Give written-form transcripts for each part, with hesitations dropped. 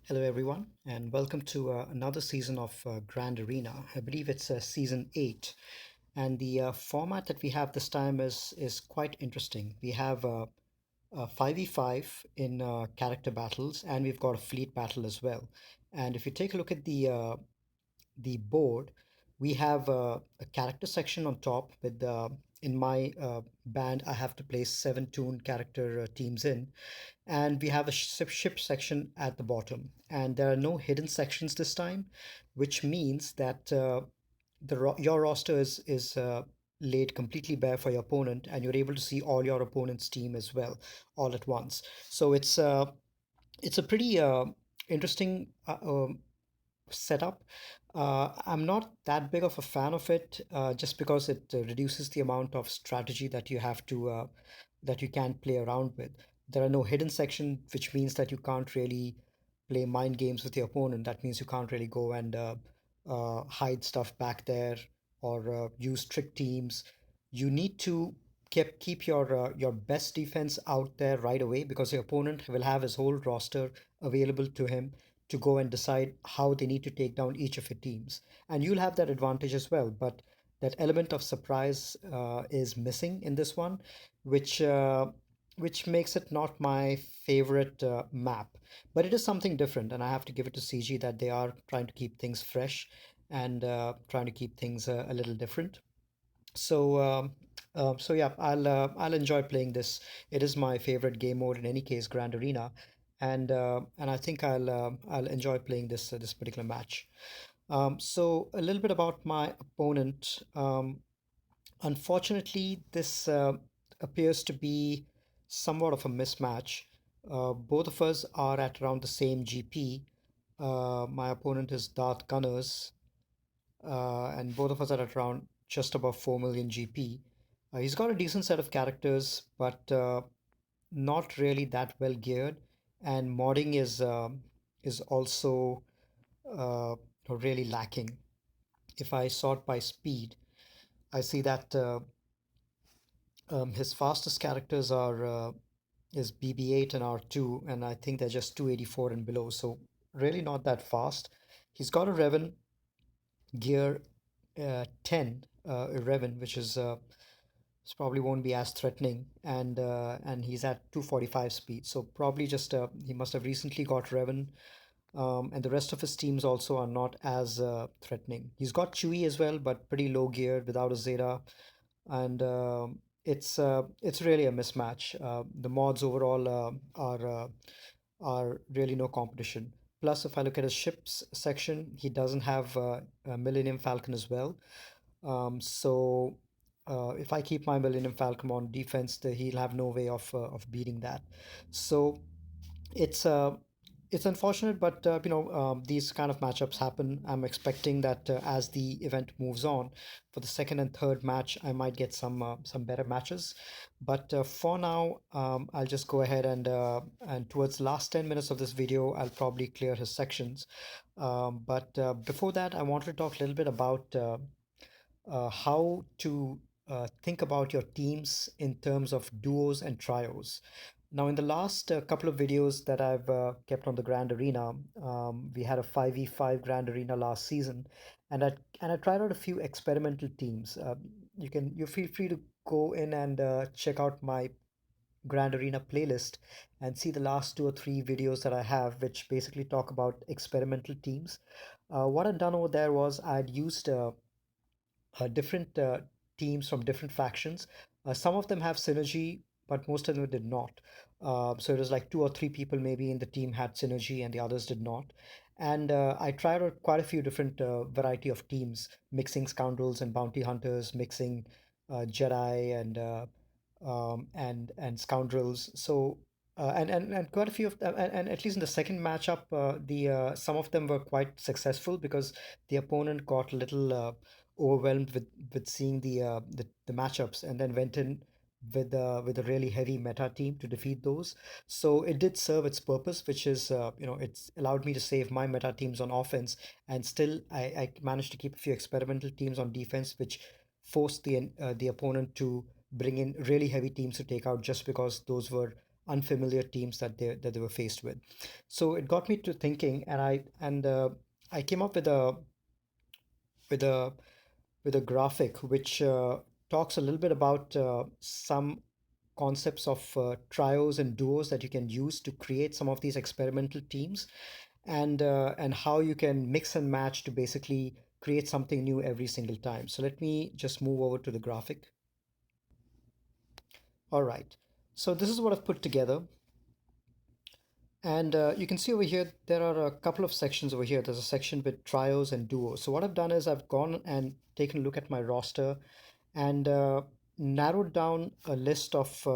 Hello, everyone, and welcome to another season of Grand Arena. I believe it's season 8, and the format that we have this time is quite interesting. We have 5v5 in character battles, and we've got a fleet battle as well. And if you take a look at the board, we have a character section on top with in my band, I have to place 7 toon character teams in, and we have a ship section at the bottom. And there are no hidden sections this time, which means that your roster is laid completely bare for your opponent, and you're able to see all your opponent's team as well, all at once. So it's a pretty interesting setup. I'm not that big of a fan of it, just because it reduces the amount of strategy that that you can play around with. There are no hidden section, which means that you can't really play mind games with your opponent. That means you can't really go and hide stuff back there or use trick teams. You need to keep your best defense out there right away, because your opponent will have his whole roster available to him to go and decide how they need to take down each of your teams. And you'll have that advantage as well. But that element of surprise is missing in this one, which which makes it not my favorite map. But it is something different, and I have to give it to CG that they are trying to keep things fresh and trying to keep things a little different. So yeah, I'll enjoy playing this. It is my favorite game mode in any case, Grand Arena, and I think I'll enjoy playing this particular match. So a little bit about my opponent. Unfortunately, this appears to be somewhat of a mismatch. Both of us are at around the same GP. My opponent is Darth Gunners, and both of us are at around just above 4 million GP. He's got a decent set of characters, but not really that well geared, and modding is also really lacking. If I sort by speed, I see that his fastest characters are is BB-8 and R2, and I think they're just 284 and below, so really not that fast. He's got a Revan gear 10 Revan, which is probably won't be as threatening, and he's at 245 speed, so probably just he must have recently got Revan, and the rest of his teams also are not as threatening. He's got Chewie as well, but pretty low geared without a Zeta, and it's really a mismatch. The mods overall are really no competition. Plus, if I look at his ships section, he doesn't have a Millennium Falcon as well. So if I keep my Millennium Falcon on defense, he'll have no way of beating that. So it's uh, it's unfortunate, but these kind of matchups happen. I'm expecting that as the event moves on, for the second and third match, I might get some better matches. But for now, I'll just go ahead and towards the last 10 minutes of this video, I'll probably clear his sections. But before that, I wanted to talk a little bit about how to think about your teams in terms of duos and trios. Now, in the last couple of videos that I've kept on the Grand Arena, we had a 5v5 Grand Arena last season, and I tried out a few experimental teams. You feel free to go in and check out my Grand Arena playlist and see the last 2 or 3 videos that I have, which basically talk about experimental teams. What I'd done over there was I'd used different teams from different factions. Some of them have synergy, but most of them did not. So it was like 2 or 3 people maybe in the team had synergy and the others did not. And I tried out quite a few different variety of teams, mixing scoundrels and bounty hunters, mixing Jedi and scoundrels. So and quite a few of them, and at least in the second matchup, the some of them were quite successful because the opponent got a little overwhelmed with seeing the matchups, and then went in with a really heavy meta team to defeat those. So it did serve its purpose, which is it's allowed me to save my meta teams on offense, and still I managed to keep a few experimental teams on defense, which forced the opponent to bring in really heavy teams to take out, just because those were unfamiliar teams that they were faced with. So it got me to thinking, and I came up with a with a graphic which talks a little bit about some concepts of trios and duos that you can use to create some of these experimental teams, and how you can mix and match to basically create something new every single time. So let me just move over to the graphic. All right. So this is what I've put together. And you can see over here, there are a couple of sections over here. There's a section with trios and duos. So what I've done is I've gone and taken a look at my roster and narrowed down a list of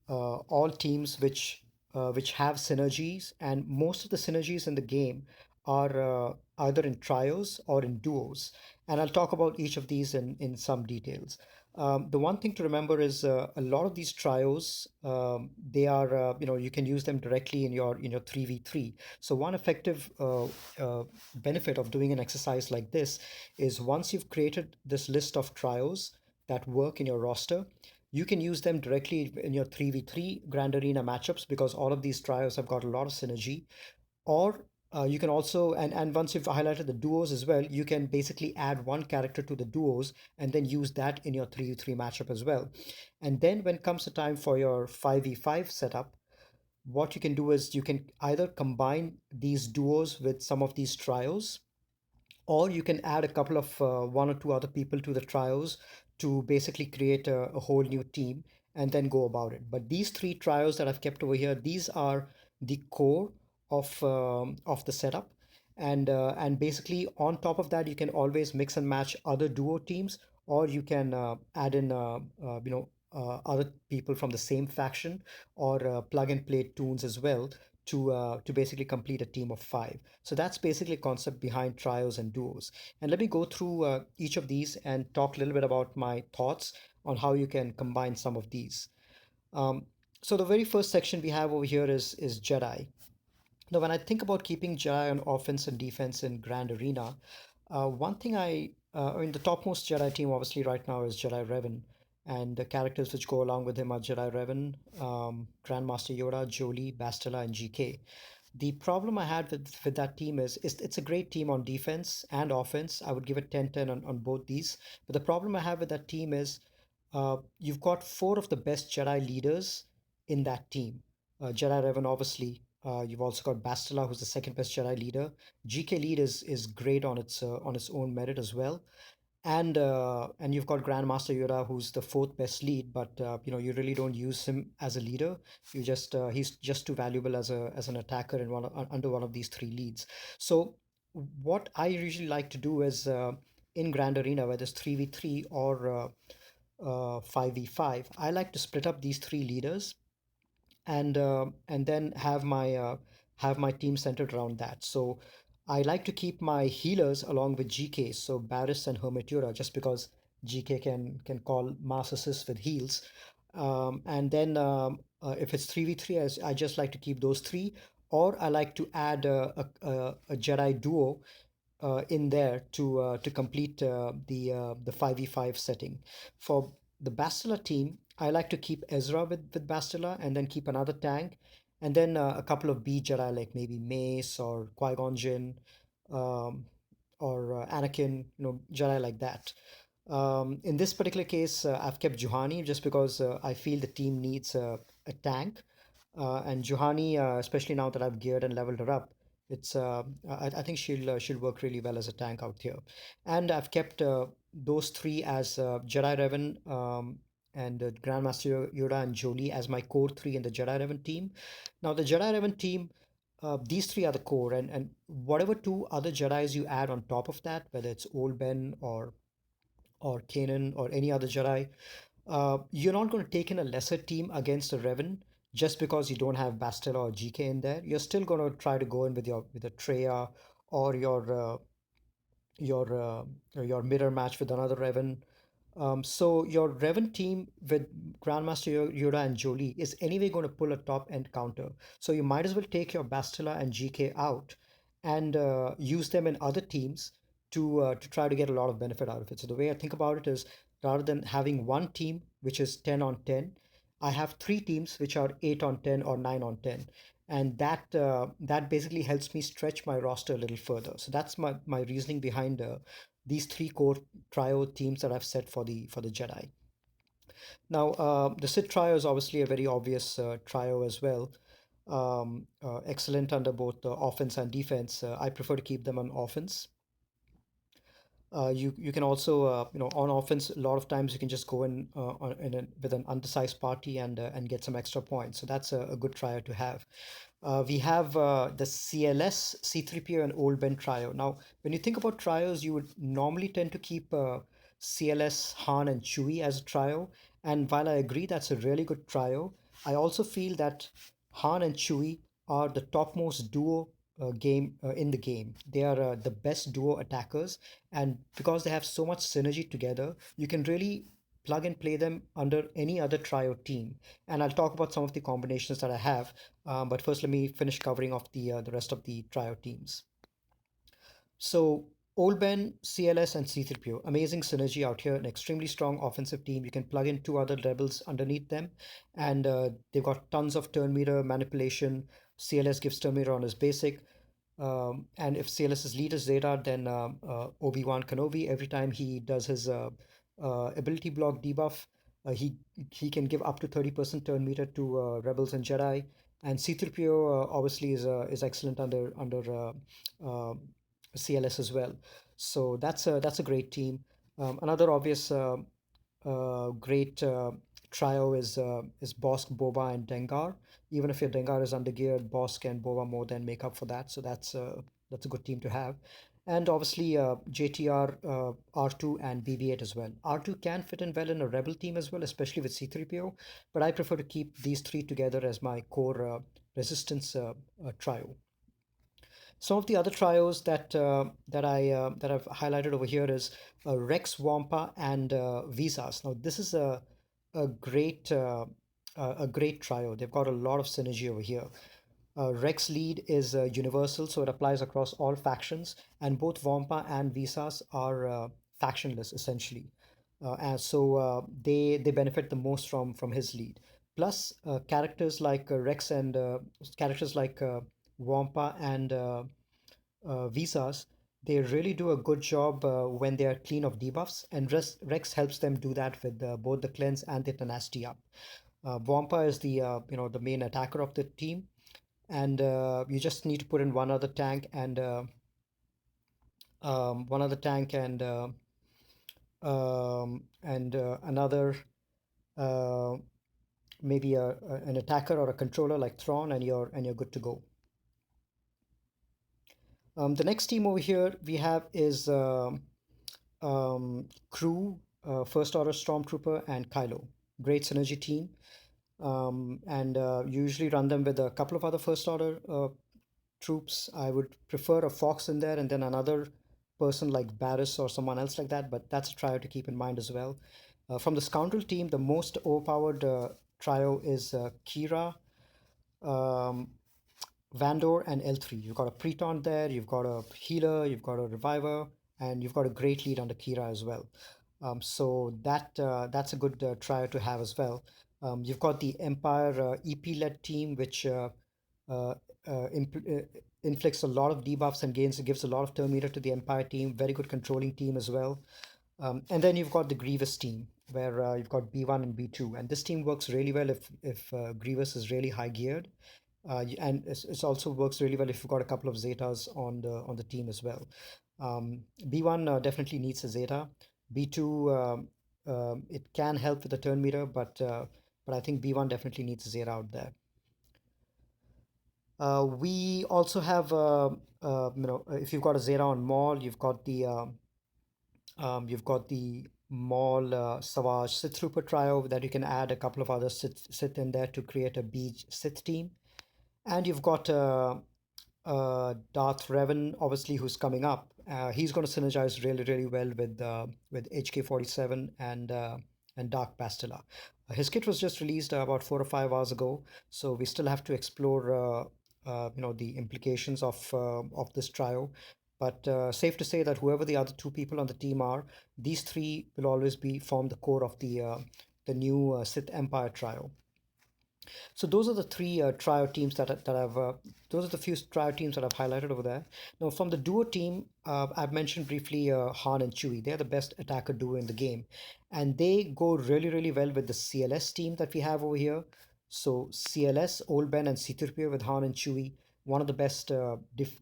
all teams which have synergies, and most of the synergies in the game are either in trios or in duos. And I'll talk about each of these in some details. The one thing to remember is a lot of these trios, they are you can use them directly in your 3v3. So one effective benefit of doing an exercise like this is once you've created this list of trios that work in your roster, you can use them directly in your 3v3 Grand Arena matchups because all of these trios have got a lot of synergy. Or you can also, and once you've highlighted the duos as well, you can basically add one character to the duos and then use that in your 3v3 matchup as well. And then when it comes the time for your 5v5 setup, what you can do is you can either combine these duos with some of these trios, or you can add a couple of one or two other people to the trios to basically create a whole new team and then go about it. But these three trios that I've kept over here, these are the core of the setup. And basically on top of that, you can always mix and match other duo teams, or you can add in other people from the same faction, or plug and play tunes as well to basically complete a team of five. So that's basically a concept behind trios and duos. And let me go through each of these and talk a little bit about my thoughts on how you can combine some of these. Um, so the very first section we have over here is Jedi. Now, when I think about keeping Jedi on offense and defense in Grand Arena, one thing I mean, the topmost Jedi team obviously right now is Jedi Revan, and the characters which go along with him are Jedi Revan, Grandmaster Yoda, Jolee, Bastila, and GK. The problem I had with that team is it's a great team on defense and offense. I would give it 10-10 on both these. But the problem I have with that team is you've got four of the best Jedi leaders in that team. Jedi Revan, obviously. You've also got Bastila, who's the second best Jedi leader. GK lead is great on its own merit as well, and you've got Grandmaster Yoda, who's the fourth best lead, but you really don't use him as a leader. You just he's just too valuable as an attacker in under one of these three leads. So what I usually like to do is in Grand Arena, whether it's 3v3 or 5v5, I like to split up these three leaders and then have my team centered around that. So I like to keep my healers along with GK, so Barris and Hermetura, just because GK can call mass assist with heals. And then if it's 3v3, I just like to keep those three, or I like to add a Jedi duo in there to complete the 5v5 setting. For the Bastila team, I like to keep Ezra with Bastila and then keep another tank, and then a couple of B Jedi like maybe Mace or Qui-Gon Jinn, um, or Anakin, Jedi like that. In this particular case, I've kept Juhani just because I feel the team needs a tank. And Juhani, especially now that I've geared and leveled her up, I think she'll work really well as a tank out here. And I've kept those three as Jedi Revan, and Grandmaster Yoda and Jolee as my core three in the Jedi Revan team. Now the Jedi Revan team, these three are the core, and whatever two other Jedi's you add on top of that, whether it's Old Ben or Kanan or any other Jedi, you're not going to take in a lesser team against a Revan just because you don't have Bastila or GK in there. You're still going to try to go in with a Treya or your mirror match with another Revan. So your Revan team with Grandmaster Yoda and Jolee is anyway going to pull a top end counter. So you might as well take your Bastila and GK out and use them in other teams to try to get a lot of benefit out of it. So the way I think about it is rather than having one team which is 10 on 10, I have three teams which are 8 on 10 or 9 on 10, and that basically helps me stretch my roster a little further. So that's my reasoning behind these three core trio teams that I've set for the Jedi. Now, the Sith trio is obviously a very obvious trio as well. Excellent under both offense and defense. I prefer to keep them on offense. You can also on offense a lot of times you can just go with an undersized party and get some extra points. So that's a good trio to have. We have the CLS, C3PO, and Old Ben trio. Now, when you think about trios, you would normally tend to keep CLS, Han, and Chewie as a trio. And while I agree that's a really good trio, I also feel that Han and Chewie are the topmost duo in the game. They are the best duo attackers, and because they have so much synergy together, you can really plug and play them under any other trio team. And I'll talk about some of the combinations that I have. But first, let me finish covering off the rest of the trio teams. So Old Ben, CLS, and C3PO, amazing synergy out here. An extremely strong offensive team. You can plug in two other rebels underneath them, and they've got tons of turn meter manipulation. CLS gives turn meter on his basic. And if CLS's lead is Zeta, then Obi-Wan Kenobi, every time he does his ability block debuff, uh, he he can give up to 30% turn meter to Rebels and Jedi. And C-3PO obviously is excellent under uh, CLS as well. So that's a great team. Another obvious great trio is Bosk, Boba, and Dengar. Even if your Dengar is undergeared, Bosk and Boba more than make up for that. So that's a good team to have. And obviously JTR, R2, and BB-8 as well. R2 can fit in well in a Rebel team as well, especially with C-3PO. But I prefer to keep these three together as my core resistance trio. Some of the other trios that I've highlighted over here is Rex, Wampa, and Visas. Now this is a great a great trio. They've got a lot of synergy over here. Rex lead is universal, so it applies across all factions, and both Wampa and Visas are factionless essentially, and so they benefit the most from his lead. Plus, characters like Rex and characters like Wampa and Visas, they really do a good job when they are clean of debuffs, and Rex helps them do that with both the cleanse and the tenacity up. Wampa is the main attacker of the team, and you just need to put in one other tank and another uh, maybe an attacker or a controller like Thrawn, and you're good to go. The next team over here we have is Crew, First Order Stormtrooper, and Kylo. Great synergy team. And usually run them with a couple of other First Order troops. I would prefer a Fox in there and then another person like Barris or someone else like that, but that's a trio to keep in mind as well. From the Scoundrel team, the most overpowered trio is Kira, um, Vandor, and L3. You've got a Preton there, you've got a healer, you've got a reviver, and you've got a great lead under Kira as well. So that's a good trio to have as well. You've got the Empire EP-led team, which uh, inflicts a lot of debuffs and gains, gives a lot of turn meter to the Empire team. Very good controlling team as well. And then you've got the Grievous team, where you've got B1 and B2, and this team works really well if Grievous is really high geared, and it also works really well if you've got a couple of Zetas on the team as well. B1 definitely needs a Zeta. B2 it can help with the turn meter, but I think B1 definitely needs a Zeta out there. We also have if you've got a Zeta on Maul, you've got the Maul Savage Sith Trooper trio that you can add a couple of other Sith in there to create a beach Sith team. And you've got Darth Revan, obviously, who's coming up. He's going to synergize really, really well with HK-47 and Dark Bastila. His kit was just released about 4 or 5 hours ago, so we still have to explore, the implications of this trio. But safe to say that whoever the other two people on the team are, these three will always be form the core of the new Sith Empire trio. So those are the three trio teams that I've. Those are the few trio teams that I've highlighted over there. Now, from the duo team, I've mentioned briefly Han and Chewie. They're the best attacker duo in the game, and they go really, really well with the CLS team that we have over here. So CLS, Old Ben, and C-3PO with Han and Chewie, one of the best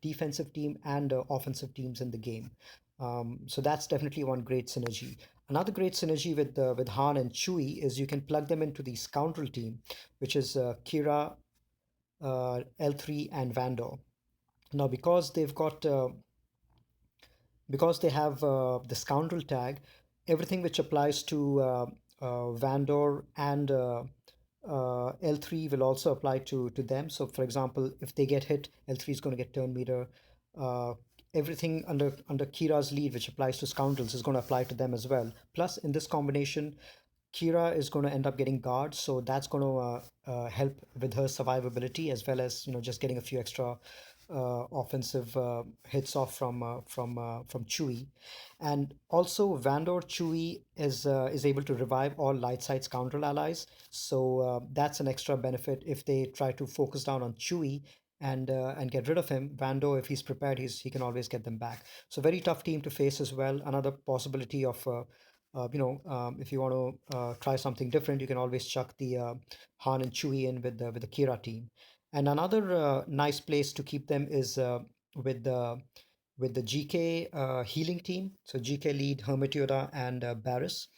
defensive team and offensive teams in the game. So that's definitely one great synergy. Another great synergy with Han and Chewie is you can plug them into the Scoundrel team, which is Kira, L3, and Vandor. Now, because they have the Scoundrel tag, everything which applies to Vandor and L3 will also apply to them. So, for example, if they get hit, L3 is going to get turn meter. Uh, Everything under Kira's lead, which applies to Scoundrels, is going to apply to them as well. Plus, in this combination, Kira is going to end up getting guards, so that's going to help with her survivability as well as just getting a few extra offensive hits off from Chewie, and also Vandor Chewie is able to revive all light side scoundrel allies, so that's an extra benefit if they try to focus down on Chewie and get rid of him. Vando, if he's prepared, he can always get them back. So very tough team to face as well. Another possibility of if you want to try something different, you can always chuck the Han and Chewie in with the Kira team. And another nice place to keep them is with the GK healing team. So GK lead Hermit Yoda and Barris.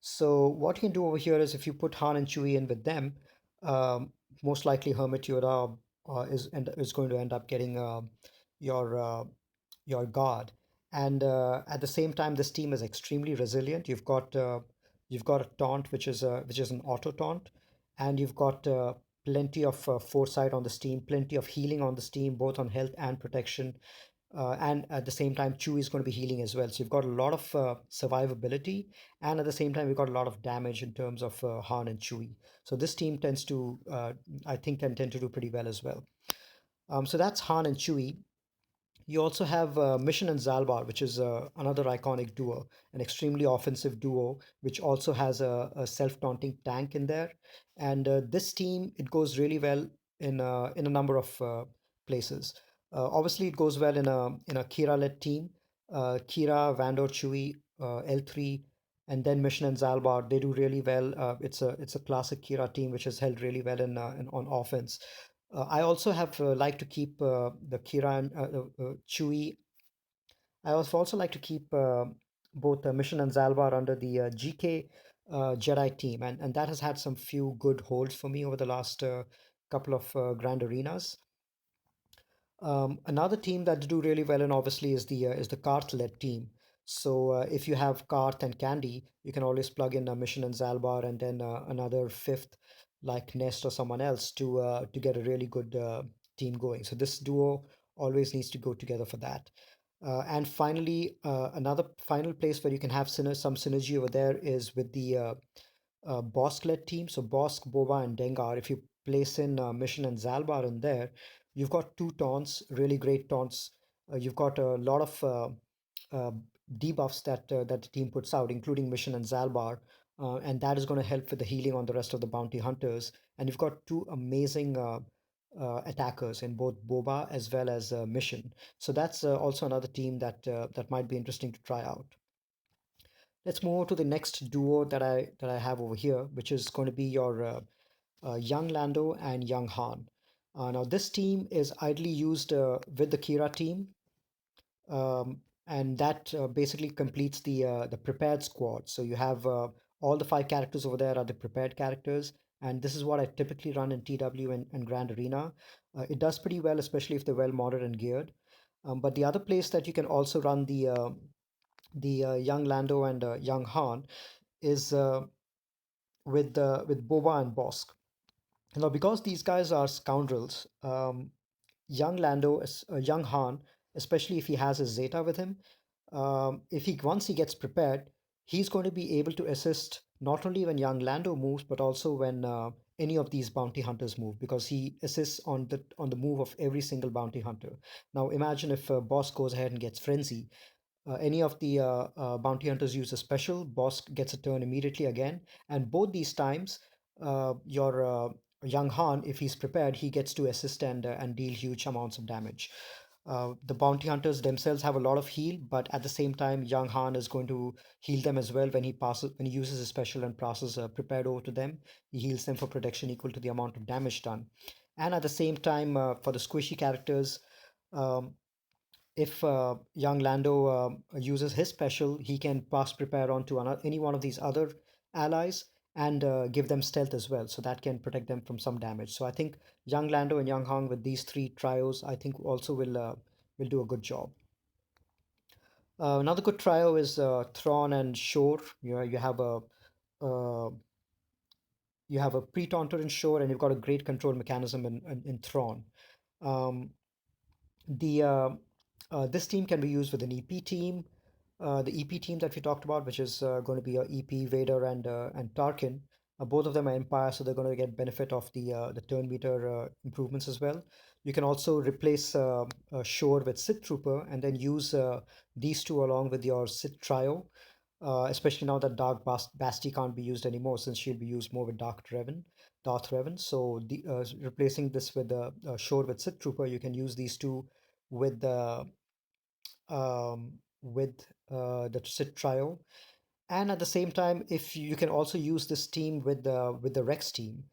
So what you can do over here is if you put Han and Chewie in with them, um, most likely Hermit Yoda is going to end up getting your your guard. And at the same time, this team is extremely resilient. You've got a taunt which is an auto taunt, and you've got plenty of foresight on this team, plenty of healing on this team, both on health and protection. And at the same time, Chewie is going to be healing as well. So you've got a lot of survivability, and at the same time, we've got a lot of damage in terms of Han and Chewie. So this team tends to, I think, can tend to do pretty well as well. So that's Han and Chewie. You also have Mission and Zalbar, which is another iconic duo, an extremely offensive duo, which also has a self-taunting tank in there. And this team, it goes really well in a number of places. Obviously, it goes well in a Kira-led team. Kira, Vandor, Chewie, L3, and then Mission and Zalbar. They do really well. It's a classic Kira team, which has held really well on offense. I also have like to keep the Kira and Chewie. I also like to keep both Mission and Zalbar under the GK Jedi team, and that has had some few good holds for me over the last couple of Grand Arenas. Another team that do really well, and obviously is the Karth-led team. So if you have Karth and Candy, you can always plug in a Mission and Zalbar, and then another fifth like Nest or someone else to get a really good team going. So this duo always needs to go together for that. And finally, another final place where you can have some synergy over there is with the Bosk-led team. So Bosk, Boba, and Dengar. If you place in Mission and Zalbar in there, you've got two taunts, really great taunts. You've got a lot of uh, debuffs that the team puts out, including Mission and Zalbar, and that is going to help with the healing on the rest of the bounty hunters. And you've got two amazing attackers in both Boba as well as Mission. So that's also another team that might be interesting to try out. Let's move on to the next duo that I have over here, which is going to be your young Lando and young Han. Now, this team is idly used with the Kira team, and that basically completes the prepared squad. So you have all the five characters over there are the prepared characters, and this is what I typically run in TW and Grand Arena. It does pretty well, especially if they're well modded and geared. But the other place that you can also run the young Lando and young Han is with Boba and Bosk. Now, because these guys are scoundrels, young Lando, young Han, especially if he has his Zeta with him, if he once he gets prepared, he's going to be able to assist not only when young Lando moves, but also when any of these bounty hunters move, because he assists on the move of every single bounty hunter. Now, imagine if Boss goes ahead and gets frenzy. Any of the bounty hunters use a special, boss gets a turn immediately again, and both these times, your young Han, if he's prepared, he gets to assist and deal huge amounts of damage. The bounty hunters themselves have a lot of heal, but at the same time, young Han is going to heal them as well when he uses his special and passes prepared over to them. He heals them for protection equal to the amount of damage done. And at the same time, for the squishy characters, um, if young Lando uses his special, he can pass prepare on to any one of these other allies and give them stealth as well. So that can protect them from some damage. So I think young Lando and young Hong with these three trios, I think also will do a good job. Another good trio is Thrawn and Shore. Uh, you have a pre-taunter in Shore, and you've got a great control mechanism in Thrawn. Um, The This team can be used with an EP team. The EP team that we talked about, which is going to be EP Vader and Tarkin. Both of them are Empire, so they're going to get benefit of the turn meter improvements as well. You can also replace Shore with Sith Trooper and then use these two along with your Sith trio. Especially now that Basti can't be used anymore since she'll be used more with Darth Revan. So replacing this with Shore with Sith Trooper, you can use these two with the with the Sith trio, and at the same time, if you can also use this team with the Rex team.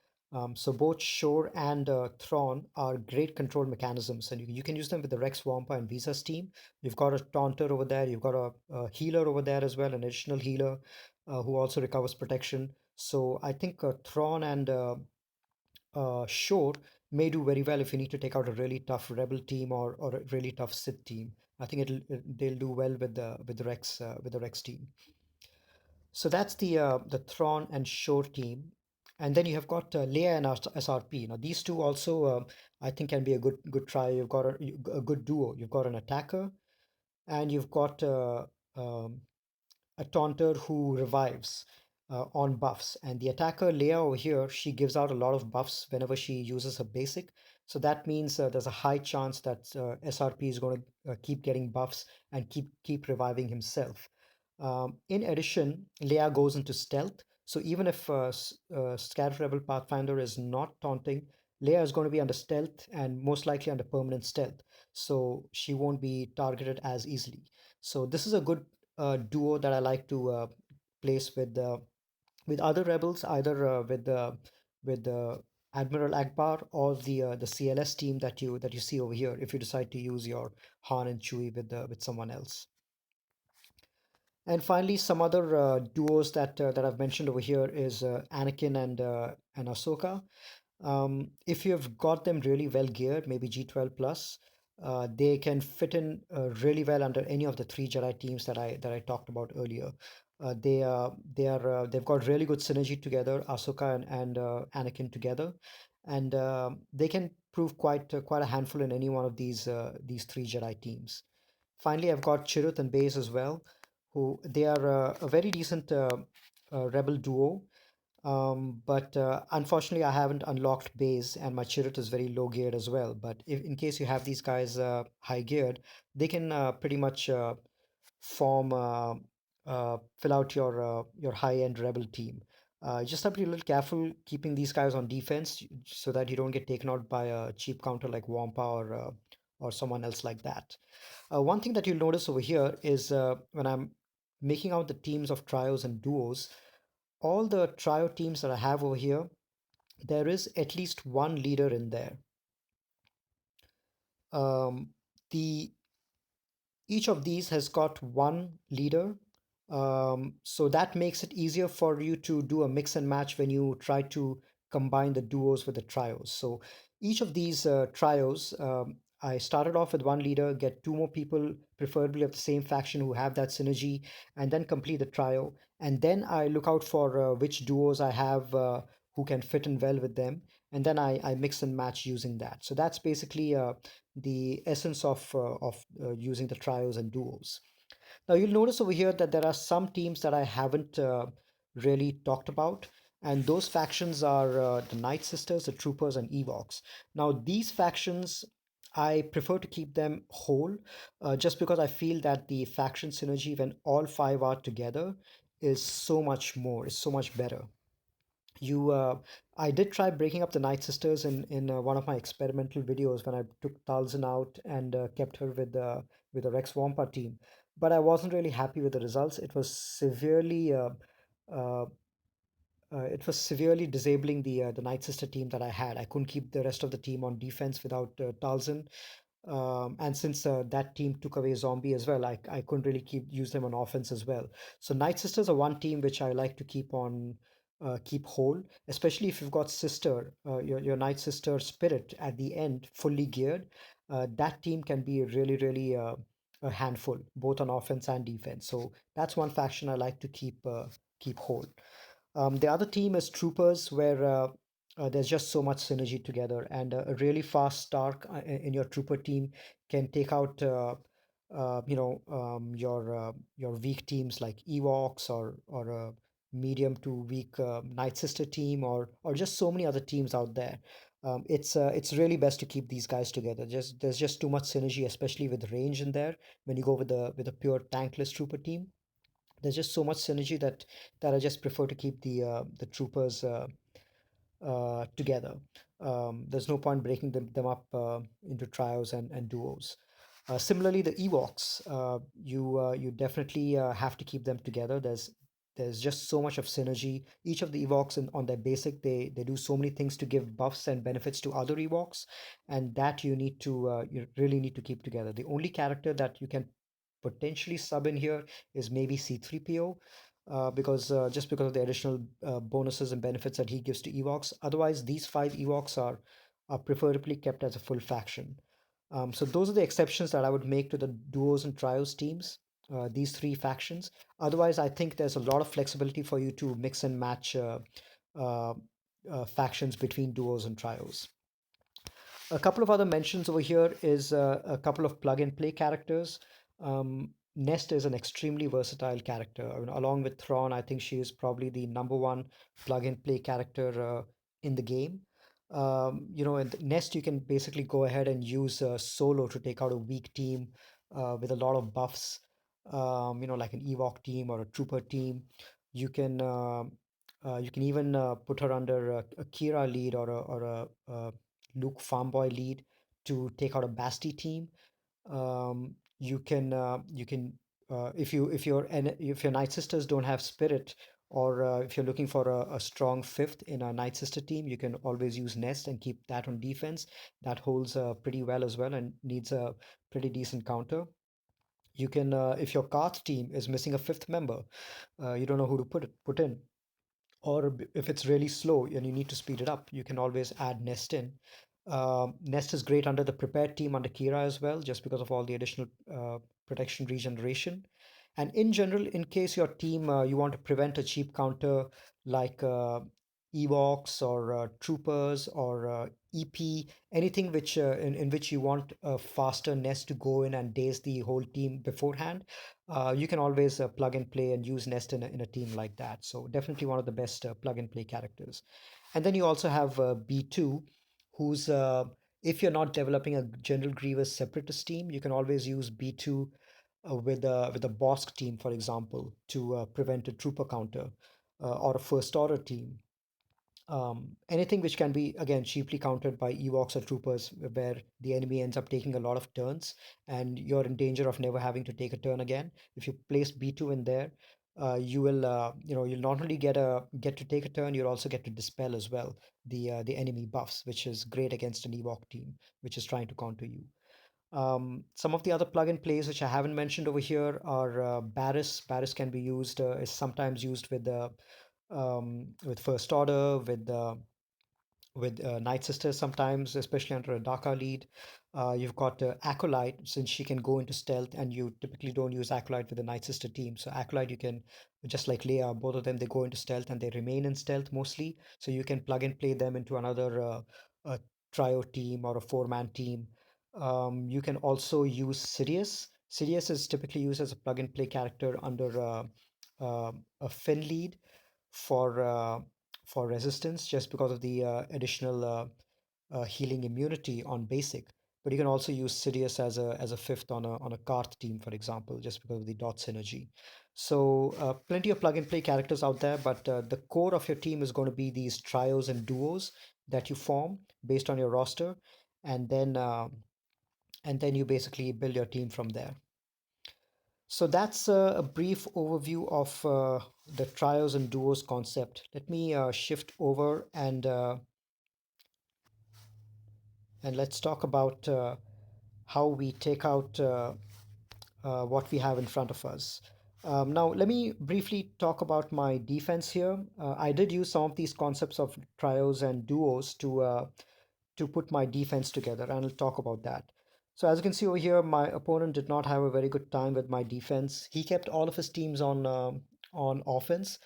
So both Shore and Thrawn are great control mechanisms, and you can use them with the Rex Wampa and Visa's team. You've got a Taunter over there, you've got a healer over there as well, an additional healer who also recovers protection. So I think Thrawn and Shore may do very well if you need to take out a really tough Rebel team or a really tough Sith team. I think they'll do well with the Rex team. So that's the Thrawn and Shore team, and then you have got Leia and SRP. Now these two also I think can be a good try. You've got a good duo. You've got an attacker and you've got um, a taunter who revives on buffs. And the attacker Leia over here, she gives out a lot of buffs whenever she uses her basic. So that means there's a high chance that SRP is going to keep getting buffs and keep reviving himself. In addition, Leia goes into stealth. So even if Scatter Rebel Pathfinder is not taunting, Leia is going to be under stealth and most likely under permanent stealth. So she won't be targeted as easily. So this is a good duo that I like to place with other rebels, either with Admiral Akbar or the CLS team that you see over here. If you decide to use your Han and Chewie with someone else. And finally, some other duos that I've mentioned over here is Anakin and Ahsoka. If you've got them really well geared, maybe G12 plus, they can fit in really well under any of the three Jedi teams that I talked about earlier. They've got really good synergy together, Ahsoka and Anakin together, and they can prove quite a handful in any one of these three Jedi teams. Finally, I've got Chirrut and Baze as well, who they are a very decent rebel duo, but unfortunately, I haven't unlocked base, and my Chirrut is very low geared as well. But if in case you have these guys high geared, they can pretty much form fill out your high end rebel team. Just have to be a little careful keeping these guys on defense so that you don't get taken out by a cheap counter like Wampa or someone else like that. One thing that you'll notice over here is when I'm making out the teams of trios and duos, all the trio teams that I have over here, there is at least one leader in there. Um, the Each of these has got one leader, so that makes it easier for you to do a mix and match when you try to combine the duos with the trios. So each of these trios, I started off with one leader, get two more people, preferably of the same faction, who have that synergy, and then complete the trio. And then I look out for which duos I have who can fit in well with them, and then I mix and match using that. So that's basically the essence of using the trios and duos. Now you'll notice over here that there are some teams that I haven't really talked about, and those factions are the Night Sisters, the Troopers, and Evox. Now these factions, I prefer to keep them whole, just because I feel that the faction synergy when all five are together is so much more, is so much better. You, I did try breaking up the Night Sisters in one of my experimental videos when I took Talzin out and kept her with the Rex Wampa team, but I wasn't really happy with the results. Uh, it was severely disabling the Night Sister team that I had. I couldn't keep the rest of the team on defense without Talzin. And since that team took away Zombie as well, I couldn't really keep use them on offense as well. So Night Sisters are one team which I like to keep whole, especially if you've got your Night Sister Spirit at the end fully geared. That team can be really a handful both on offense and defense. So that's one faction I like to keep whole. The other team is Troopers, where there's just so much synergy together, and a really fast Stark in your Trooper team can take out, your weak teams like Ewoks or a medium to weak Night Sister team, or just so many other teams out there. It's really best to keep these guys together. Just there's just too much synergy, especially with range in there. When you go with a pure tankless Trooper team, there's just so much synergy that I just prefer to keep the troopers together. There's no point breaking them up into trios and duos. Similarly, the Ewoks, you definitely have to keep them together. There's just so much of synergy. Each of the Ewoks on their basic, they do so many things to give buffs and benefits to other Ewoks, and that you really need to keep together. The only character that you can potentially sub in here is maybe C3PO, because just because of the additional bonuses and benefits that he gives to Ewoks. Otherwise, these five Ewoks are preferably kept as a full faction. So those are the exceptions that I would make to the duos and trios teams. These three factions. Otherwise, I think there's a lot of flexibility for you to mix and match uh, factions between duos and trios. A couple of other mentions over here is a couple of plug and play characters. Nest is an extremely versatile character. I mean, along with Thrawn, I think she is probably the number one plug and play character in the game. In Nest, you can basically go ahead and use solo to take out a weak team with a lot of buffs, like an Ewok team or a Trooper team. You can you can even put her under a Kira lead or a Luke Farmboy lead to take out a Basti team. You can if your Night Sisters don't have Spirit, or if you're looking for a strong fifth in a Night Sister team, you can always use Nest and keep that on defense. That holds pretty well as well and needs a pretty decent counter. You can if your Karth team is missing a fifth member, you don't know who to put in, or if it's really slow and you need to speed it up, you can always add Nest in. Nest is great under the prepared team under Kira as well, just because of all the additional protection regeneration. And in general, in case your team you want to prevent a cheap counter like Evox or Troopers or EP, anything in which you want a faster Nest to go in and daze the whole team beforehand, you can always plug and play and use Nest in a team like that. So definitely one of the best plug and play characters. And then you also have B2, who's if you're not developing a General Grievous Separatist team, you can always use B2 with a Bosk team, for example, to prevent a trooper counter, or a First Order team. Anything which can be again cheaply countered by Ewoks or troopers, where the enemy ends up taking a lot of turns and you're in danger of never having to take a turn again. If you place B2 in there, you'll not only get to take a turn, you'll also get to dispel as well the enemy buffs, which is great against an Ewok team which is trying to counter you. Some of the other plug and plays which I haven't mentioned over here are Barris. Barris can be used, is sometimes used with First Order, with Night Sisters sometimes, especially under a Daka lead. You've got Acolyte, since she can go into stealth, and you typically don't use Acolyte with the Night Sister team. So Acolyte, you can, just like Leia, both of them, they go into stealth and they remain in stealth mostly. So you can plug and play them into another trio team or a four-man team. You can also use Sidious. Sidious is typically used as a plug and play character under a Finn lead for uh, for resistance, just because of the additional healing immunity on basic. but you can also use Sidious as a fifth on a Karth team, for example, just because of the dot synergy. So plenty of plug and play characters out there, but the core of your team is going to be these trios and duos that you form based on your roster, and then you basically build your team from there. So that's a brief overview of the trios and duos concept. Let me shift over and let's talk about how we take out what we have in front of us. Now, let me briefly talk about my defense here. I did use some of these concepts of trios and duos to put my defense together, and I'll talk about that. So, as you can see over here, my opponent did not have a very good time with my defense. He kept all of his teams on offense.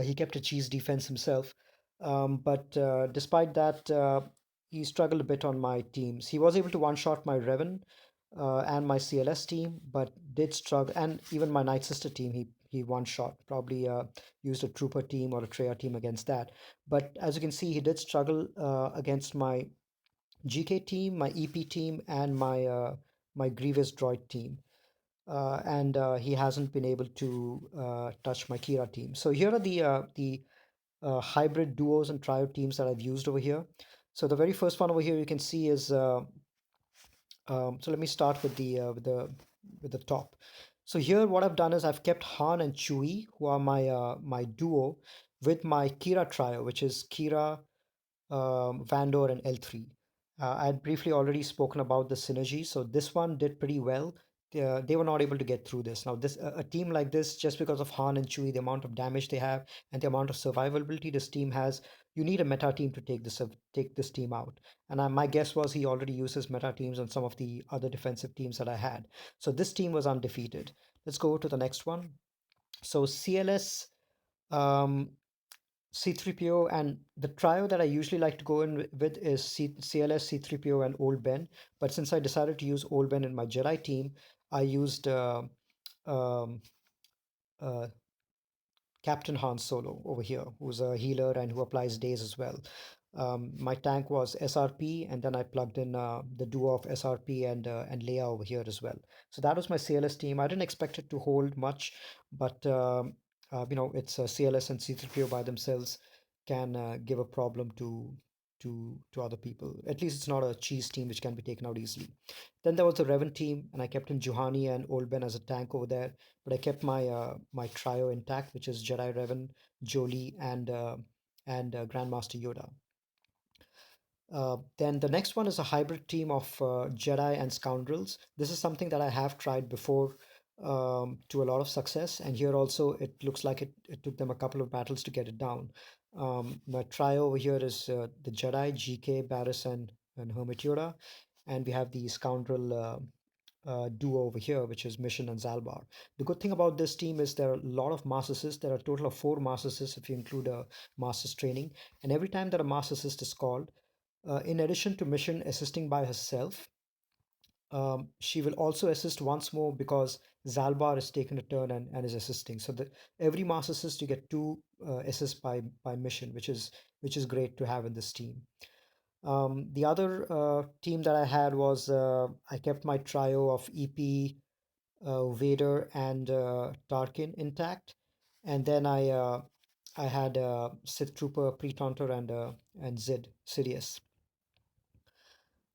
He kept a cheese defense himself, but despite that, he struggled a bit on my teams. He was able to one-shot my Revan and my CLS team, but did struggle, and even my Night Sister team, he one shot, probably used a Trooper team or a Treya team against that. But as you can see, he did struggle against my GK team, my EP team, and my Grievous Droid team. And he hasn't been able to touch my Kira team. So here are the hybrid duos and trio teams that I've used over here. So the very first one over here you can see is so let me start with the top. So here, what I've done is I've kept Han and Chewie, who are my duo, with my Kira trio, which is Kira, Vandor, and L3. I had briefly already spoken about the synergy, so this one did pretty well. They were not able to get through this. Now, a team like this, just because of Han and Chewie, the amount of damage they have and the amount of survivability this team has, you need a meta team to take this team out. And my guess was he already uses meta teams on some of the other defensive teams that I had. So this team was undefeated. Let's go to the next one. So CLS, um, C3PO, and the trio that I usually like to go in with is CLS, C3PO, and Old Ben. But since I decided to use Old Ben in my Jedi team, I used um, uh, Captain Han Solo over here, who's a healer and who applies days as well. My tank was SRP, and then I plugged in the duo of SRP and Leia over here as well. So that was my CLS team. I didn't expect it to hold much, but it's CLS and C3PO by themselves can give a problem to other people. At least it's not a cheese team which can be taken out easily. Then there was the Revan team, and I kept in Juhani and Old Ben as a tank over there, but I kept my trio intact, which is Jedi Revan, Jolie, and Grandmaster Yoda. Then the next one is a hybrid team of Jedi and Scoundrels. This is something that I have tried before to a lot of success, and here also it looks like it took them a couple of battles to get it down. My trio over here is the Jedi, GK, Barris, and Hermit Yoda, and we have the Scoundrel duo over here, which is Mission and Zalbar. The good thing about this team is there are a lot of Master Assists. There are a total of 4 Master Assists if you include a Master's Training. And every time that a Master Assist is called, in addition to Mission assisting by herself, she will also assist once more because Zalbar is taking a turn and is assisting. So that every Master Assist you get 2 assists by Mission, which is great to have in this team. The other team that I had was I kept my trio of EP, Vader, and Tarkin intact, and then I had Sith Trooper, Pretontor, and Sidious.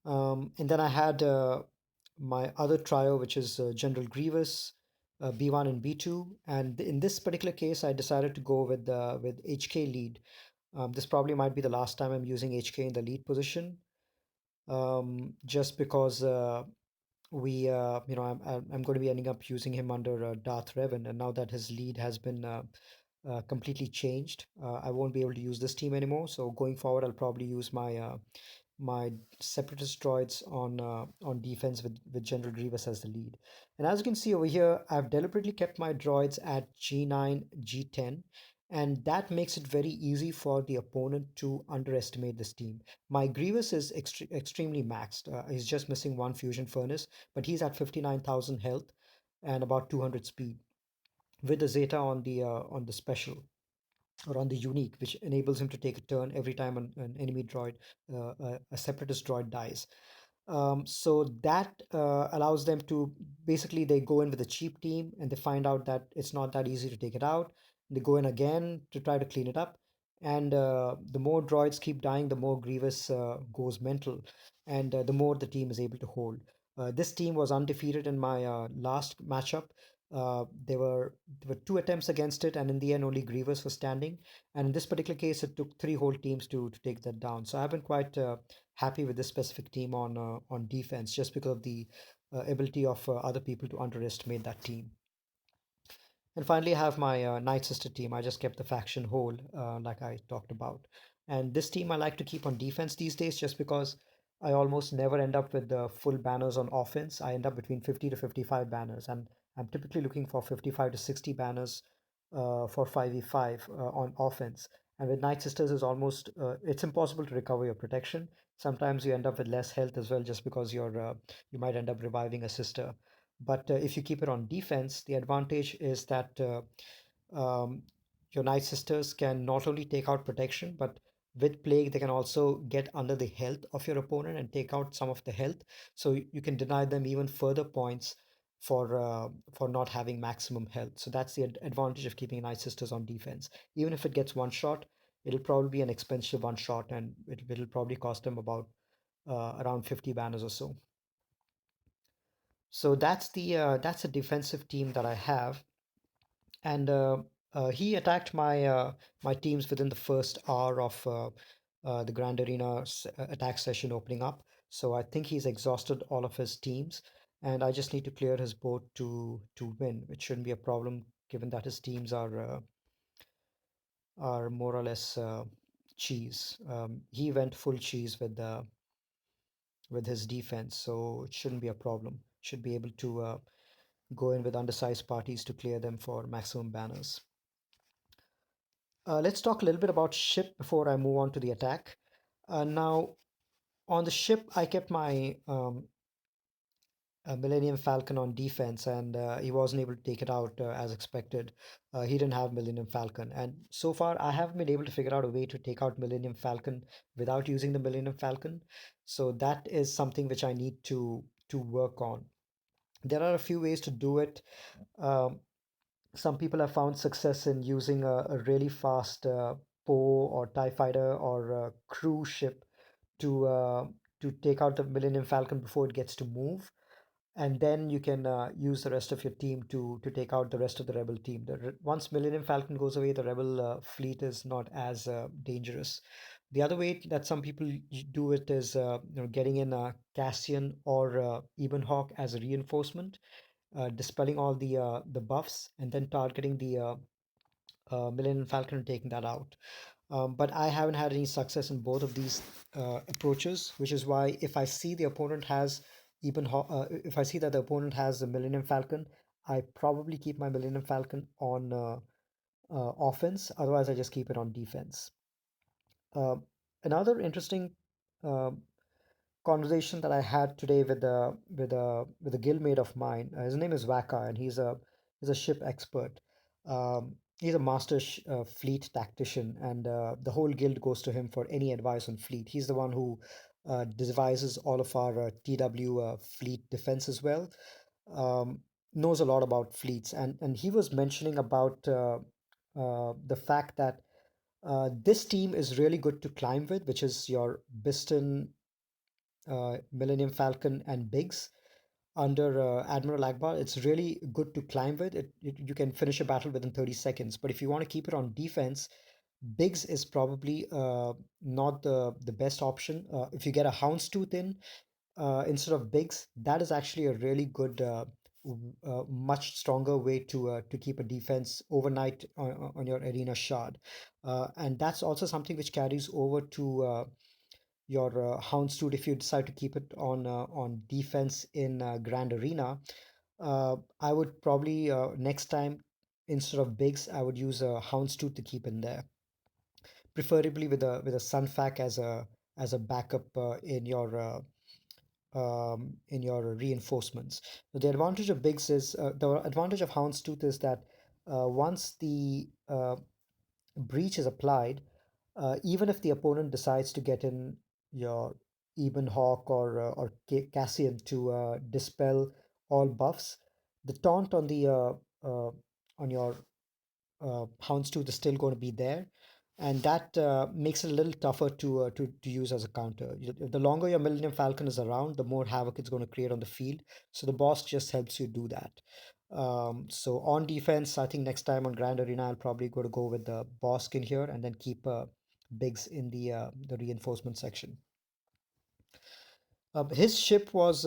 And then I had my other trio, which is General Grievous, B1 and B2. And in this particular case, I decided to go with HK lead. This probably might be the last time I'm using HK in the lead position, just because I'm going to be ending up using him under Darth Revan, and now that his lead has been completely changed, I won't be able to use this team anymore. So going forward, I'll probably use my separatist droids on defense with General Grievous as the lead. And as you can see over here, I've deliberately kept my droids at G9, G10, and that makes it very easy for the opponent to underestimate this team. My Grievous is extremely maxed. He's just missing 1 fusion furnace, but he's at 59,000 health and about 200 speed with the Zeta on the special or on the unique, which enables him to take a turn every time an enemy droid, a separatist droid dies. So that allows them to basically they go in with a cheap team and they find out that it's not that easy to take it out. They go in again to try to clean it up, and the more droids keep dying, the more Grievous goes mental, and the more the team is able to hold. This team was undefeated in my last matchup. There were two attempts against it, and in the end, only Grievous was standing. And in this particular case, it took three whole teams to take that down. So I've been quite happy with this specific team on defense just because of the ability of other people to underestimate that team. And finally, I have my Night Sister team. I just kept the faction whole, like I talked about. And this team I like to keep on defense these days just because I almost never end up with the full banners on offense. I end up between 50 to 55 banners, and I'm typically looking for 55 to 60 banners for 5v5 on offense. And with Night Sisters, is almost it's impossible to recover your protection. Sometimes you end up with less health as well, just because you might end up reviving a sister. But if you keep it on defense, the advantage is that um, your Night Sisters can not only take out protection, but with Plague, they can also get under the health of your opponent and take out some of the health. So you can deny them even further points for not having maximum health. So that's the advantage of keeping Night Sisters on defense. Even if it gets one shot, it'll probably be an expensive one shot, and it'll probably cost them about around 50 banners or so. So that's a defensive team that I have, and he attacked my teams within the first hour of the Grand Arena attack session opening up. So I think he's exhausted all of his teams, and I just need to clear his board to win, which shouldn't be a problem given that his teams are more or less cheese. He went full cheese with his defense, so it shouldn't be a problem. Should be able to go in with undersized parties to clear them for maximum banners. Let's talk a little bit about ship before I move on to the attack. Now, on the ship, I kept my Millennium Falcon on defense, and he wasn't able to take it out as expected. He didn't have Millennium Falcon, and so far I haven't been able to figure out a way to take out Millennium Falcon without using the Millennium Falcon. So that is something which I need to work on. There are a few ways to do it. Um, some people have found success in using a really fast Poe or TIE fighter or cruise ship to uh, to take out the Millennium Falcon before it gets to move, and then you can use the rest of your team to take out the rest of the rebel team. Once Millennium Falcon goes away, the rebel fleet is not as dangerous. The other way that some people do it is getting in Cassian or Ebenhawk as a reinforcement, dispelling all the buffs, and then targeting the Millennium Falcon and taking that out. But I haven't had any success in both of these approaches, which is why if I see the opponent has if I see that the opponent has the Millennium Falcon, I probably keep my Millennium Falcon on offense. Otherwise, I just keep it on defense. Uh, Another interesting uh, conversation that I had today with a guildmate of mine. His name is Waka, and he's a ship expert. He's a master fleet tactician, and the whole guild goes to him for any advice on fleet. He's the one who devises all of our TW fleet defense as well. Um, Knows a lot about fleets, and he was mentioning about the fact that this team is really good to climb with, which is your Biston, Millennium Falcon, and Biggs under Admiral Akbar. It's really good to climb with. You can finish a battle within 30 seconds. But if you want to keep it on defense, Biggs is probably not the best option. If you get a Houndstooth in instead of Biggs, that is actually a really good, much stronger way to keep a defense overnight on your arena shard. And that's also something which carries over to your Houndstooth if you decide to keep it on defense in Grand Arena. I would probably next time instead of Biggs, I would use a Houndstooth to keep in there, preferably with a Sunfac as a backup in your reinforcements. The advantage of Biggs is the advantage of Houndstooth is that once the breach is applied, even if the opponent decides to get in your Ebon Hawk or Cassian to dispel all buffs. The taunt uh, on your Houndstooth is still going to be there, and that makes it a little tougher to use as a counter. The longer your Millennium Falcon is around, the more havoc it's going to create on the field. So the boss just helps you do that. So on defense, I think next time on Grand Arena, I'll probably go with the Bosk in here and then keep Biggs in the reinforcement section. His ship was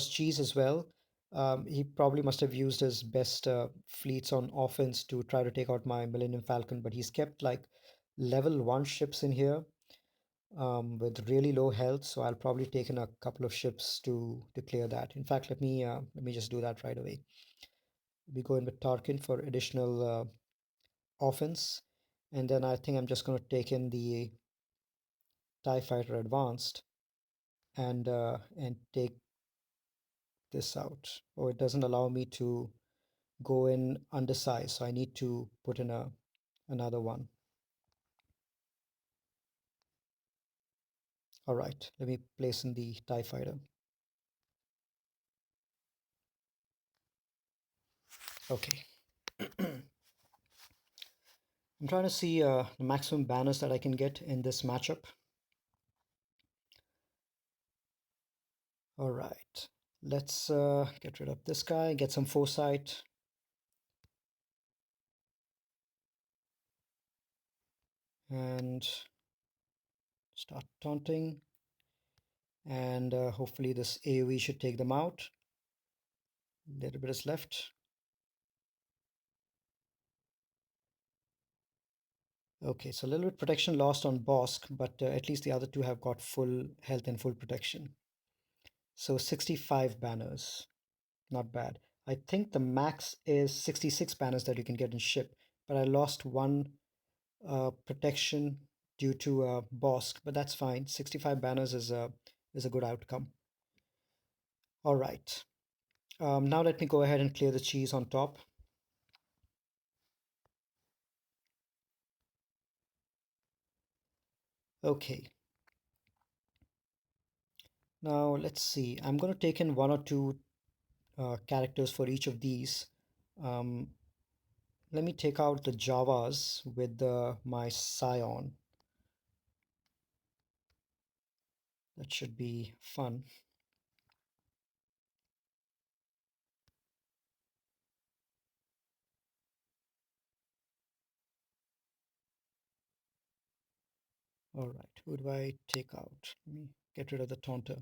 cheese as well. He probably must have used his best fleets on offense to try to take out my Millennium Falcon, but he's kept like level one ships in here with really low health. So I'll probably take in a couple of ships to clear that. In fact, let me just do that right away. We go in with Tarkin for additional offense, and then I think I'm just going to take in the TIE Fighter Advanced and take this out. Oh, it doesn't allow me to go in undersized, so I need to put in another one. All right, let me place in the TIE fighter. Okay. I'm trying to see the maximum banners that I can get in this matchup. All right, let's get rid of this guy, get some foresight, and start taunting. And hopefully this AoE should take them out. A little bit is left. Okay, so a little bit protection lost on Bosk, but at least the other two have got full health and full protection. So 65 banners, not bad. I think the max is 66 banners that you can get in ship, but I lost one protection due to Bosk, but that's fine. 65 banners is a good outcome. All right. Now let me go ahead and clear the cheese on top. Okay. Now let's see. I'm going to take in one or two characters for each of these. Um, Let me take out the Javas with my Scion. That should be fun. All right, who do I take out? Let me get rid of the Taunter.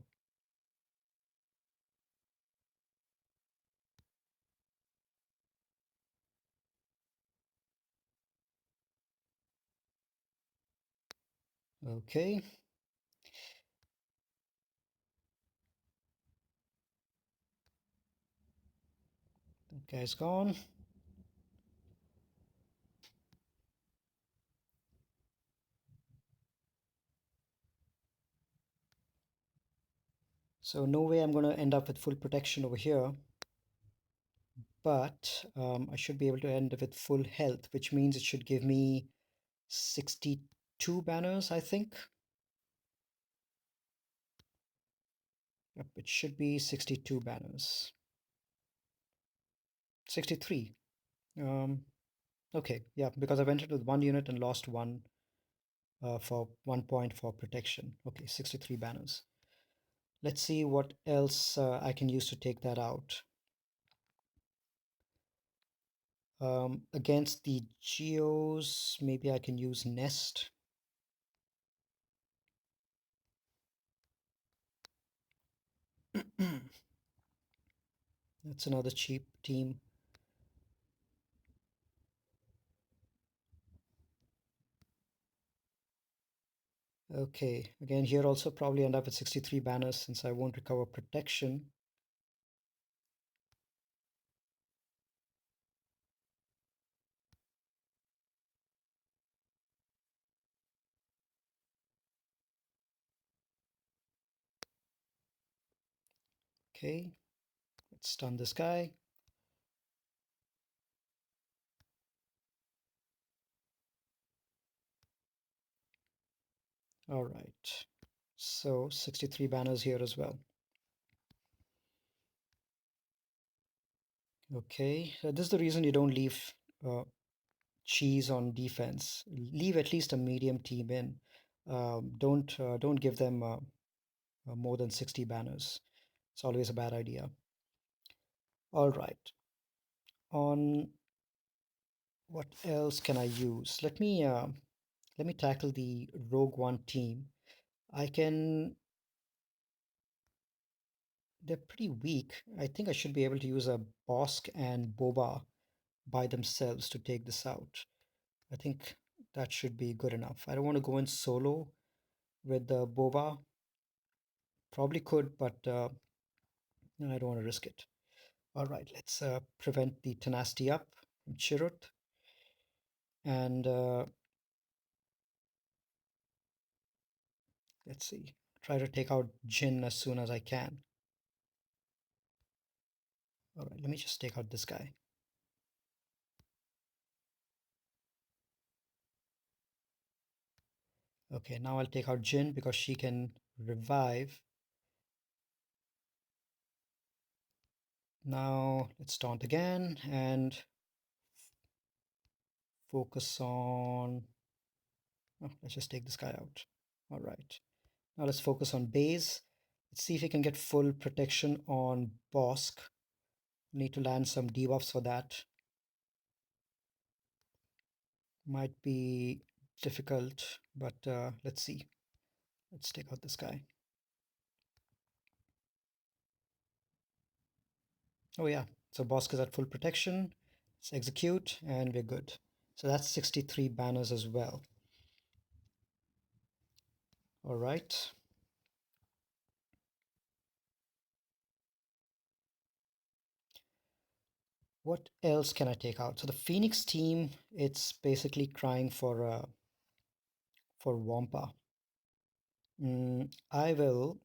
Okay, that guy's gone. So no way I'm going to end up with full protection over here, but I should be able to end up with full health, which means it should give me 62 banners, I think. Yep, it should be 62 banners. 63. Um, okay, yeah, because I've entered with one unit and lost one for 1 point for protection. Okay, 63 banners. Let's see what else I can use to take that out. Against the Geos, maybe I can use Nest. That's another cheap team. Okay, again here also probably end up with 63 banners since I won't recover protection. Okay, let's stun this guy. All right, So 63 banners here as well. Okay, this is the reason you don't leave uh, cheese on defense. Leave at least a medium team in. Don't give them more than 60 banners. It's always a bad idea. All right. On what else can I use? Let me tackle the Rogue One team. I can. They're pretty weak. I think I should be able to use a Bosk and Boba by themselves to take this out. I think that should be good enough. I don't want to go in solo with the Boba. Probably could, but no, I don't want to risk it. All right, let's prevent the tenacity up from Chirrut and let's see. Try to take out Jin as soon as I can. All right, let me just take out this guy. Okay, now I'll take out Jin because she can revive. Now let's taunt again and focus on. Oh, let's just take this guy out. All right. Now let's focus on Baze. Let's see if we can get full protection on Bosk. Need to land some debuffs for that. Might be difficult, but let's see. Let's take out this guy. Oh yeah, so Bosk is at full protection. Let's execute and we're good. So that's 63 banners as well. All right. What else can I take out? So the Phoenix team, it's basically crying for Wampa. I will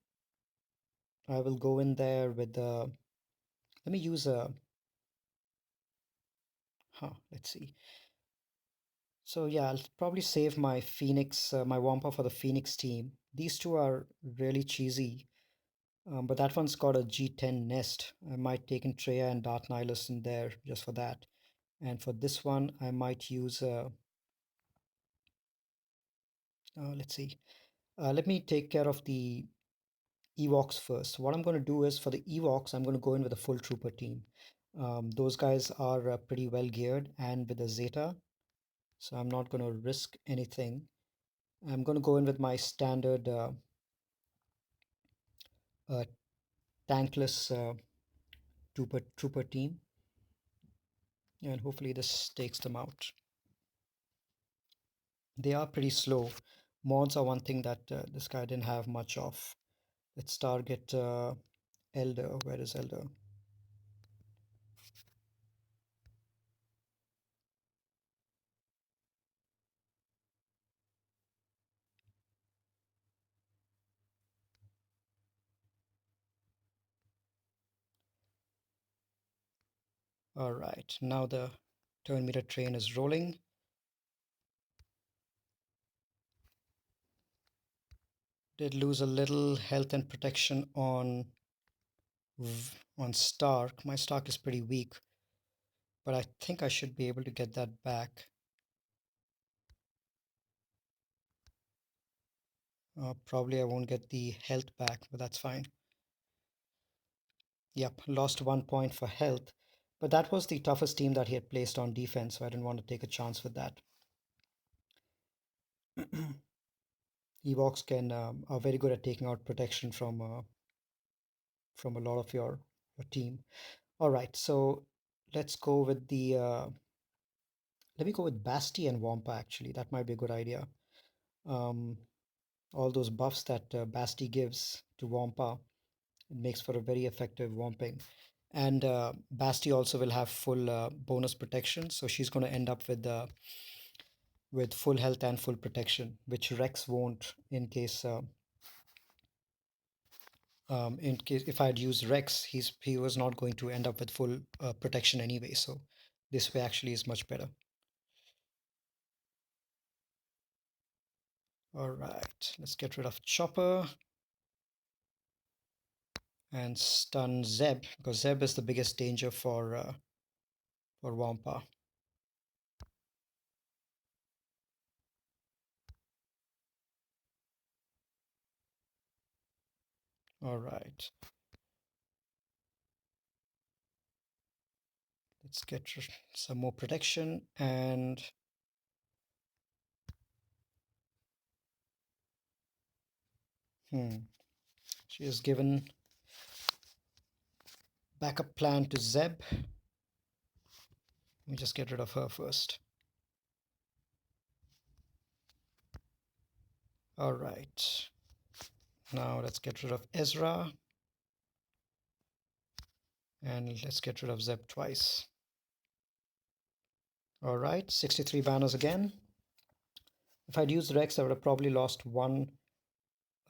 go in there with the. Let me use a. Let's see. So yeah, I'll probably save my Phoenix, my Wampa for the Phoenix team. These two are really cheesy, but that one's got a G10 nest. I might take in Treya and Darth Nihilus in there just for that. And for this one, I might use. Let's see. Let me take care of the Ewoks first. What I'm going to do is for the Ewoks, I'm going to go in with a full trooper team. Those guys are pretty well geared and with a Zeta, so I'm not going to risk anything. I'm going to go in with my standard uh, tankless trooper team, and hopefully this takes them out. They are pretty slow. Mods are one thing that this guy didn't have much of. Let's target Elder. Where is Elder? All right, now the turn meter train is rolling. Did lose a little health and protection on Stark. My Stark is pretty weak, but I think I should be able to get that back. Probably I won't get the health back, but that's fine. Yep, lost 1 point for health, but that was the toughest team that he had placed on defense, so I didn't want to take a chance with that. Evox can are very good at taking out protection from a lot of your team. All right, so let's go with the let me go with Basti and Wampa actually. That might be a good idea. Um, all those buffs that Basti gives to Wampa, it makes for a very effective Wamping. And Basti also will have full bonus protection, so she's going to end up with full health and full protection, which Rex won't in case if I'd used Rex, he was not going to end up with full protection anyway. So this way actually is much better. All right, let's get rid of Chopper. and stun Zeb because Zeb is the biggest danger for Wampa. All right, let's get some more protection and she has given backup plan to Zeb. Let me just get rid of her first. All right, now let's get rid of Ezra and let's get rid of Zeb twice. All right, 63 banners again. If I'd used Rex, I would have probably lost one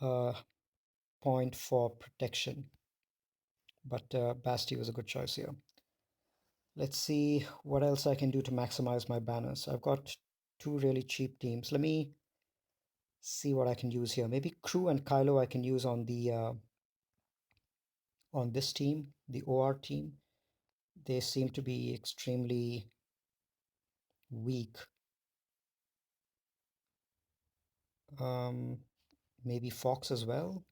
uh, point for protection. But Basti was a good choice here. Let's see what else I can do to maximize my banners. I've got two really cheap teams. Let me see what I can use here. Maybe Crew and Kylo I can use on this team, the OR team. They seem to be extremely weak. Um, maybe Fox as well.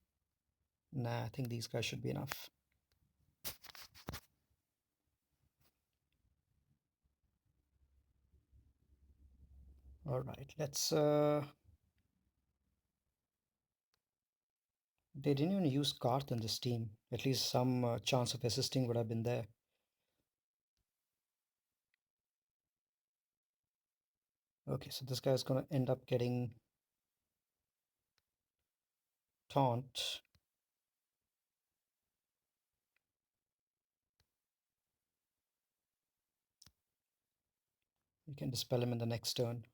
Nah, I think these guys should be enough. All right, let's. They didn't even use Karth in this team. At least some chance of assisting would have been there. Okay, so this guy's gonna end up getting taunt. You can dispel him in the next turn.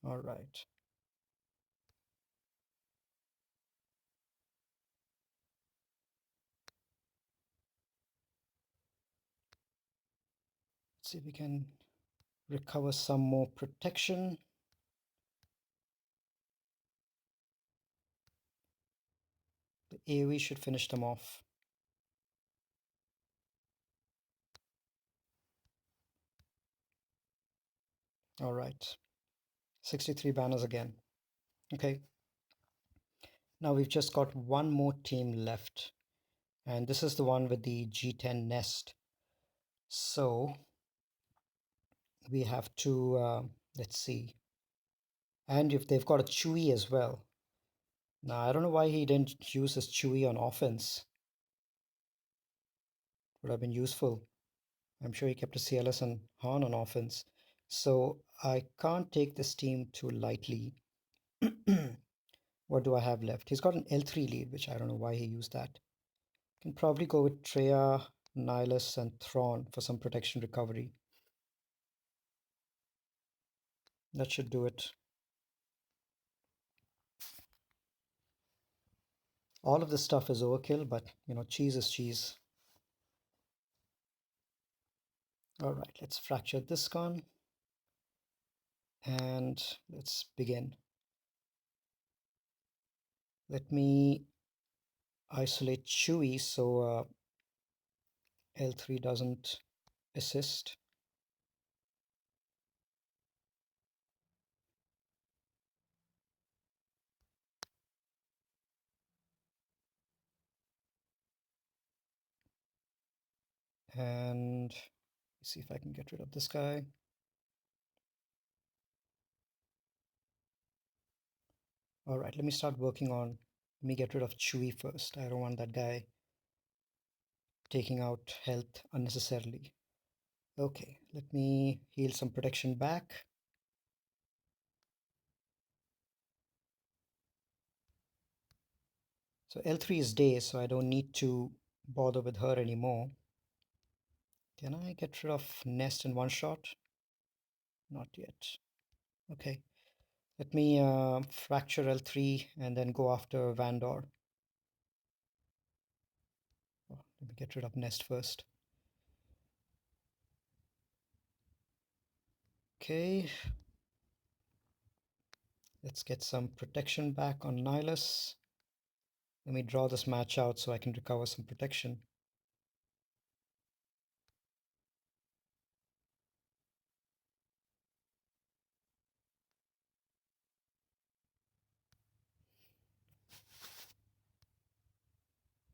All right. Let's see if we can recover some more protection. The AoE should finish them off. All right. 63 banners again. Okay. Now we've just got one more team left. And this is the one with the G10 nest. So we have to, let's see. And if they've got a Chewie as well. Now, I don't know why he didn't use his Chewie on offense. Would have been useful. I'm sure he kept a CLS and Han on offense. So I can't take this team too lightly. What do I have left? He's got an L3 lead, which I don't know why he used that. Can probably go with Treya, Nihilus, and Thrawn for some protection recovery. That should do it. All of this stuff is overkill, but you know, cheese is cheese. All right, let's fracture this gun and let's begin. Let me isolate Chewie so L3 doesn't assist. And see if I can get rid of this guy. All right, let me start working on, let me get rid of Chewie first. I don't want that guy taking out health unnecessarily. Okay, let me heal some protection back. So L3 is day, so I don't need to bother with her anymore. Can I get rid of Nest in one shot? Not yet. Okay, let me fracture L3 and then go after Vandor. Oh, let me get rid of Nest first. Okay. Let's get some protection back on Nihilus. Let me draw this match out so I can recover some protection.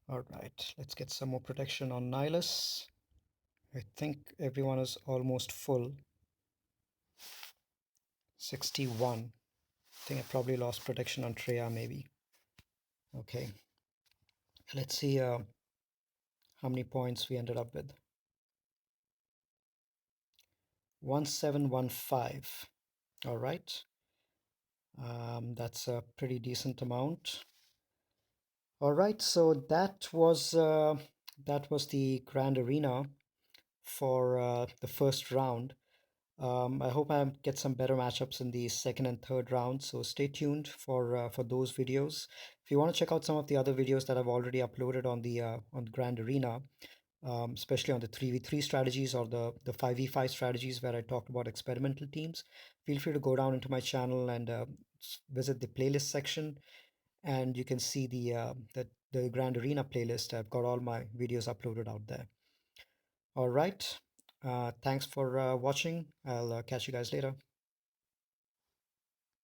All right, let's get some more protection on Nihilus. I think everyone is almost full. 61. I think I probably lost protection on Treya, maybe. Okay, let's see how many points we ended up with. 1715. All right, that's a pretty decent amount. All right, so that was the Grand Arena for the first round. I hope I get some better matchups in the second and third round. So stay tuned for those videos. If you want to check out some of the other videos that I've already uploaded on the Grand Arena, especially on the 3v3 strategies or the 5v5 strategies where I talked about experimental teams, feel free to go down into my channel and visit the playlist section, and you can see the Grand Arena playlist. I've got all my videos uploaded out there. All right. Thanks for watching. I'll catch you guys later.